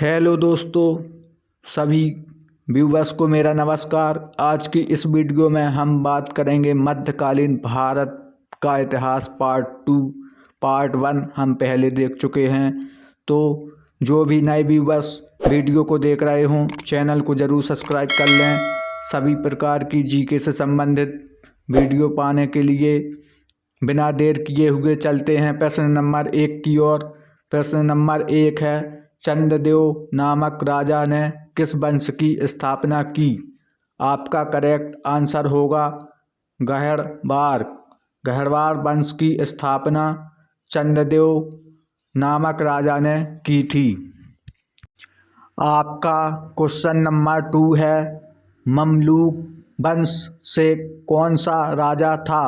Hello दोस्तों, सभी viewers को मेरा नमस्कार। आज की इस वीडियो में हम बात करेंगे मध्यकालीन भारत का इतिहास पार्ट 1 हम पहले देख चुके हैं। तो जो भी नए व्यूवर्स वीडियो को देख रहे हों, चैनल को ज़रूर सब्सक्राइब कर लें। सभी प्रकार की जीके से संबंधित वीडियो पाने के लिए बिना देर किए हुए चलते हैं प्रश्न नंबर 1 की ओर। प्रश्न नंबर 1 है, चंद्रदेव नामक राजा ने किस वंश की स्थापना की? आपका करेक्ट आंसर होगा गहरवार। गहरवार वंश की स्थापना चंद्रदेव नामक राजा ने की थी। आपका क्वेश्चन नंबर 2 है, ममलूक वंश से कौन सा राजा था?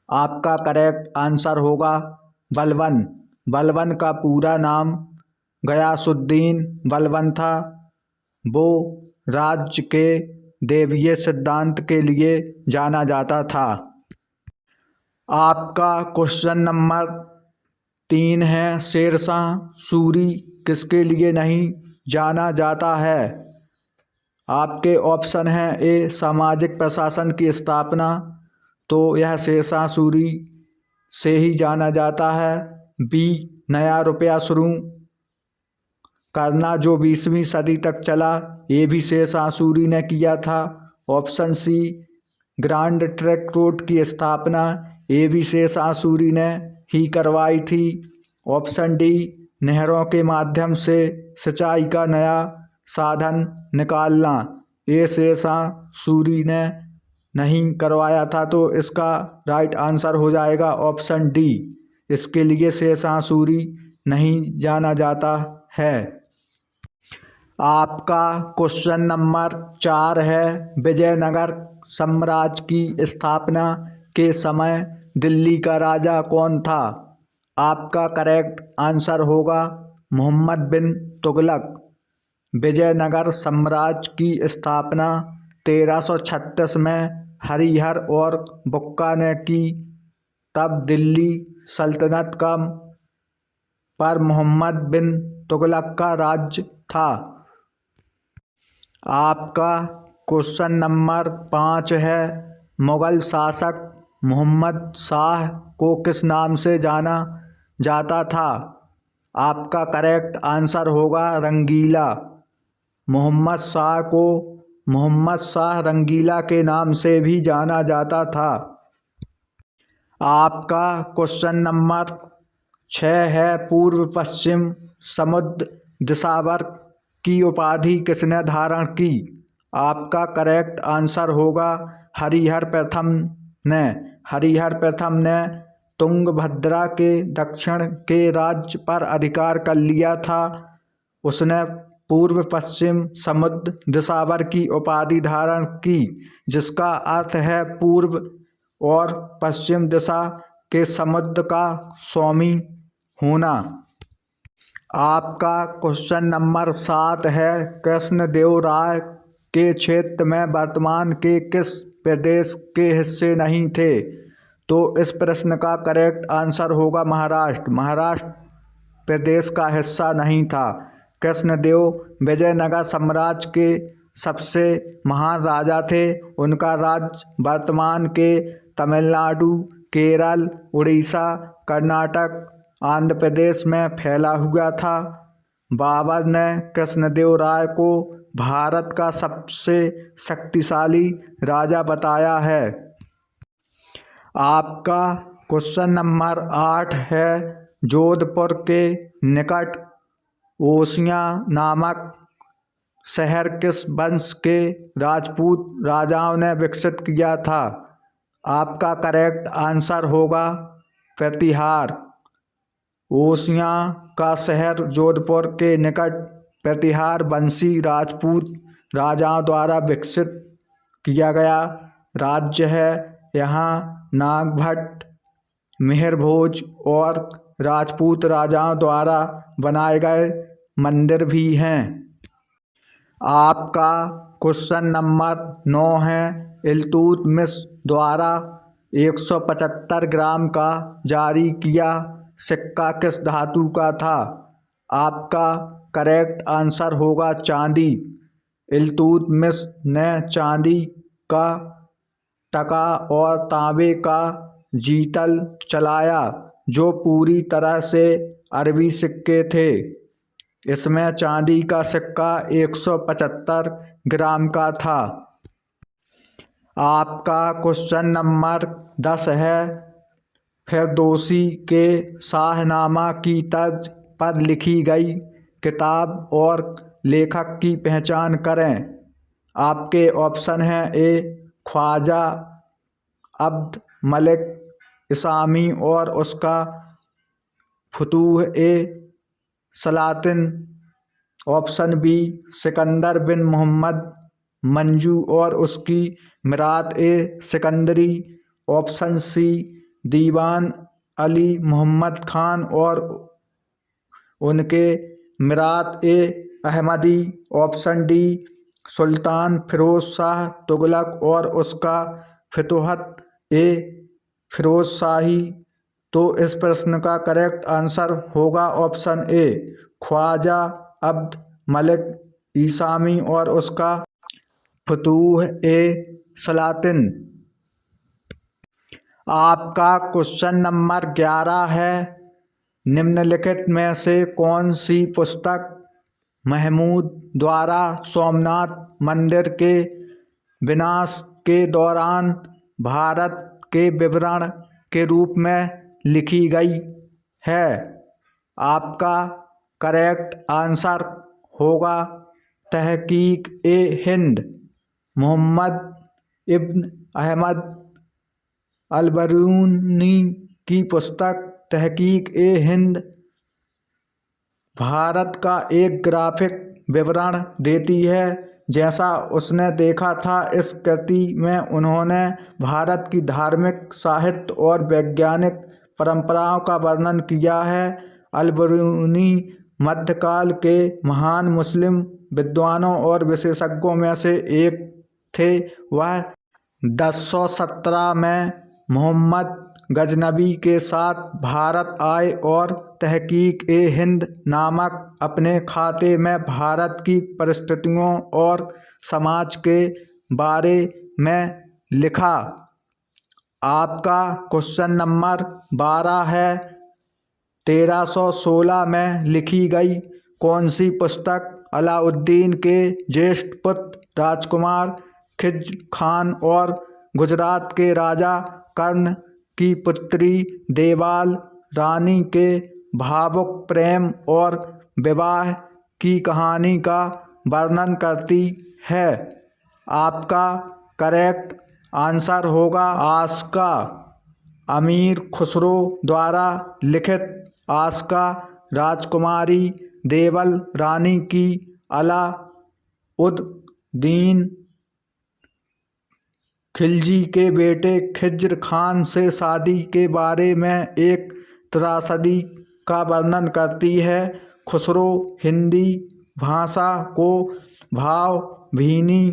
आपका करेक्ट आंसर होगा बलबन। बलबन का पूरा नाम गयासुद्दीन बलबन था। वो राज्य के दैवीय सिद्धांत के लिए जाना जाता था। आपका क्वेश्चन नंबर 3 है, शेरशाह सूरी किसके लिए नहीं जाना जाता है? आपके ऑप्शन हैं, ए सामाजिक प्रशासन की स्थापना, तो यह शेरशाह सूरी से ही जाना जाता है। बी नया रुपया शुरू करना जो 20वीं सदी तक चला, ये भी शेरशाह सूरी ने किया था। Option C grand trunk road की स्थापना, ये भी शेरशाह सूरी ने ही करवाई थी। ऑप्शन डी नहरों के माध्यम से सिंचाई का नया साधन निकालना, ये शेरशाह सूरी ने नहीं करवाया था। तो इसका राइट आंसर हो जाएगा ऑप्शन डी। इसके लिए शेरशाह सूरी नहीं जाना जाता है। आपका क्वेश्चन नंबर 4 है, विजयनगर साम्राज्य की स्थापना के समय दिल्ली का राजा कौन था? आपका करेक्ट आंसर होगा मोहम्मद बिन तुगलक। विजयनगर साम्राज्य की स्थापना 1336 में हरिहर और बुक्का ने की। तब दिल्ली सल्तनत का पर मोहम्मद बिन तुगलक का राज्य था। आपका क्वेश्चन नंबर 5 है, मुगल शासक मोहम्मद शाह को किस नाम से जाना जाता था? आपका करेक्ट आंसर होगा रंगीला। मोहम्मद शाह को मोहम्मद शाह रंगीला के नाम से भी जाना जाता था। आपका क्वेश्चन नंबर 6 है, पूर्व पश्चिम समुद्र दिशावर की उपाधि किसने धारण की? आपका करेक्ट आंसर होगा हरिहर प्रथम ने। हरिहर प्रथम ने तुंगभद्रा के दक्षिण के राज्य पर अधिकार कर लिया था। उसने पूर्व पश्चिम समुद्र दिशावर की उपाधि धारण की, जिसका अर्थ है पूर्व और पश्चिम दिशा के समुद्र का स्वामी होना। आपका क्वेश्चन नंबर 7 है, कृष्णदेवराय के क्षेत्र में वर्तमान के किस प्रदेश के हिस्से नहीं थे? तो इस प्रश्न का करेक्ट आंसर होगा महाराष्ट्र। महाराष्ट्र प्रदेश का हिस्सा नहीं था। कृष्णदेव विजयनगर साम्राज्य के सबसे महान राजा थे। उनका राज्य वर्तमान के तमिलनाडु, केरल, उड़ीसा, कर्नाटक, आंध्र प्रदेश में फैला हुआ था। बाबर ने कृष्णदेवराय को भारत का सबसे शक्तिशाली राजा बताया है। आपका क्वेश्चन नंबर 8 है, जोधपुर के निकट ओसियां नामक शहर किस वंश के राजपूत राजाओं ने विकसित किया था? आपका करेक्ट आंसर होगा प्रतिहार। ओसियां का शहर जोधपुर के निकट प्रतिहार वंशी राजपूत राजाओं द्वारा विकसित किया गया राज्य है। यहाँ नागभट्ट, मिहिरभोज और राजपूत राजाओं द्वारा बनाए गए मंदिर भी हैं। आपका क्वेश्चन नंबर 9 है, इल्तुतमिश द्वारा 175 ग्राम का जारी किया सिक्का किस धातु का था? आपका करेक्ट आंसर होगा चांदी। इल्तुतमिश ने चांदी का टका और तांबे का जीतल चलाया जो पूरी तरह से अरबी सिक्के थे। इसमें चांदी का सिक्का 175 ग्राम का था। आपका क्वेश्चन नंबर 10 है, फिरदौसी के शाहनामा की तर्ज पर लिखी गई किताब और लेखक की पहचान करें। आपके ऑप्शन हैं ए ख्वाजा अब्द मलिक इसामी और उसका फुतूह ए सलातिन, ऑप्शन बी सिकंदर बिन मोहम्मद मंजू और उसकी मिरात ए सिकंदरी, ऑप्शन सी दीवान अली मोहम्मद खान और उनके मिरात ए अहमदी, ऑप्शन डी सुल्तान फिरोज शाह तुगलक और उसका फतूहत ए फिरोज शाही। तो इस प्रश्न का करेक्ट आंसर होगा ऑप्शन ए ख्वाजा अब्द मलिक ईसामी और उसका फतूह ए सलातिन। आपका क्वेश्चन नंबर 11 है, निम्नलिखित में से कौन सी पुस्तक महमूद द्वारा सोमनाथ मंदिर के विनाश के दौरान भारत के विवरण के रूप में लिखी गई है। आपका करेक्ट आंसर होगा तहकीक ए हिंद। मोहम्मद इब्न अहमद अलबरूनी की पुस्तक तहकीक ए हिंद भारत का एक ग्राफिक विवरण देती है। जैसा उसने देखा था, इस कृति में उन्होंने भारत की धार्मिक, साहित्य और वैज्ञानिक परंपराओं का वर्णन किया है। अलबरूनी मध्यकाल के महान मुस्लिम विद्वानों और विशेषज्ञों में से एक थे। वह 1017 में मोहम्मद गजनबी के साथ भारत आए और तहकीक ए हिंद नामक अपने खाते में भारत की परिस्थितियों और समाज के बारे में लिखा। आपका क्वेश्चन नंबर 12 है, 1316 में लिखी गई कौन सी पुस्तक अलाउद्दीन के ज्येष्ठ पुत्र राजकुमार खिज्र खान और गुजरात के राजा कर्ण की पुत्री देवाल रानी के भावुक प्रेम और विवाह की कहानी का वर्णन करती है। आपका करेक्ट आंसर होगा आस्का। अमीर खुसरो द्वारा लिखित आस्का राजकुमारी देवल रानी की अलाउद्दीन खिलजी के बेटे खिज्र खान से शादी के बारे में एक त्रासदी का वर्णन करती है। खुसरो हिंदी भाषा को भावभीनी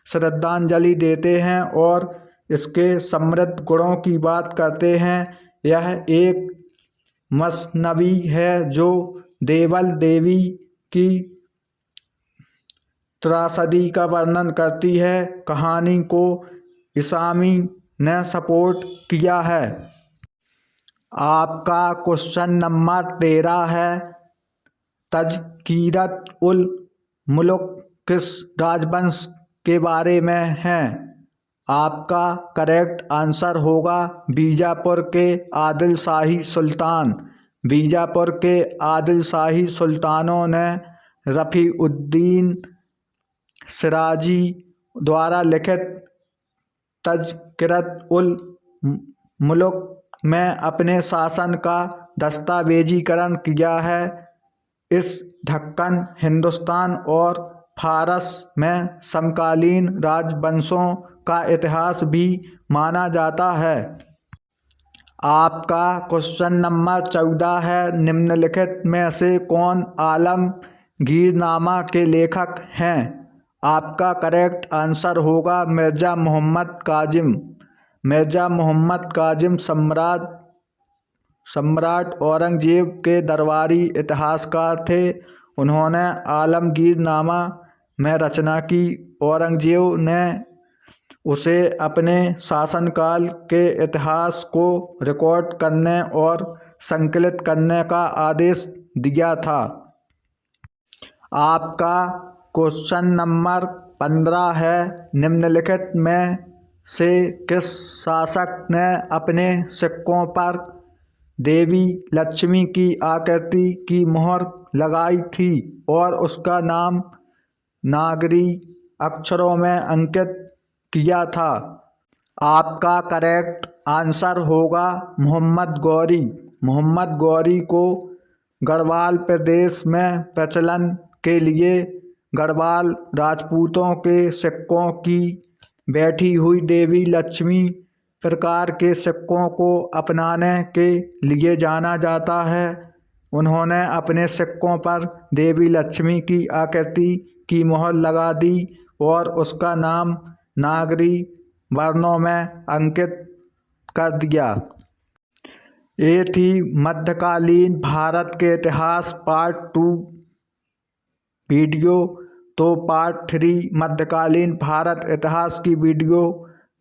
श्रद्धांजलि देते हैं और इसके समृद्ध गुणों की बात करते हैं। यह एक मसनवी है जो देवल देवी की त्रासदी का वर्णन करती है। कहानी को इसामी ने सपोर्ट किया है। आपका क्वेश्चन नंबर 13 है, तज़किरत उल मुल्क किस राजवंश के बारे में है। आपका करेक्ट आंसर होगा बीजापुर के आदिल शाही सुल्तान। बीजापुर के आदिल शाही सुल्तानों ने रफ़ीउद्दीन सिराजी द्वारा लिखित तज़किरत उल मुल्क में अपने शासन का दस्तावेजीकरण किया है। इस दक्कन, हिंदुस्तान और फारस में समकालीन राजवंशों का इतिहास भी माना जाता है। आपका क्वेश्चन नंबर 14 है, निम्नलिखित में से कौन आलमगीरनामा के लेखक हैं। आपका करेक्ट आंसर होगा मिर्ज़ा मोहम्मद काजिम। मिर्ज़ा मोहम्मद काजिम सम्राट औरंगजेब के दरबारी इतिहासकार थे। उन्होंने आलमगीरनामा में रचना की। औरंगजेब ने उसे अपने शासनकाल के इतिहास को रिकॉर्ड करने और संकलित करने का आदेश दिया था। आपका क्वेश्चन नंबर 15 है, निम्नलिखित में से किस शासक ने अपने सिक्कों पर देवी लक्ष्मी की आकृति की मोहर लगाई थी और उसका नाम नागरी अक्षरों में अंकित किया था? आपका करेक्ट आंसर होगा मोहम्मद गौरी। मोहम्मद गौरी को गढ़वाल प्रदेश में प्रचलन के लिए गढ़वाल राजपूतों के सिक्कों की बैठी हुई देवी लक्ष्मी प्रकार के सिक्कों को अपनाने के लिए जाना जाता है। उन्होंने अपने सिक्कों पर देवी लक्ष्मी की आकृति की मोहर लगा दी और उसका नाम नागरी वर्णों में अंकित कर दिया। ये थी मध्यकालीन भारत के इतिहास पार्ट 2 वीडियो। तो पार्ट 3 मध्यकालीन भारत इतिहास की वीडियो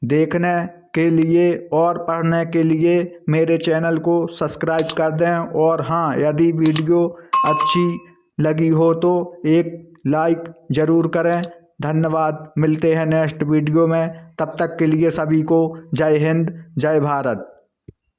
देखने के लिए और पढ़ने के लिए मेरे चैनल को सब्सक्राइब कर दें। और हाँ, यदि वीडियो अच्छी लगी हो तो एक लाइक ज़रूर करें। धन्यवाद। मिलते हैं नेक्स्ट वीडियो में। तब तक के लिए सभी को जय हिंद, जय भारत।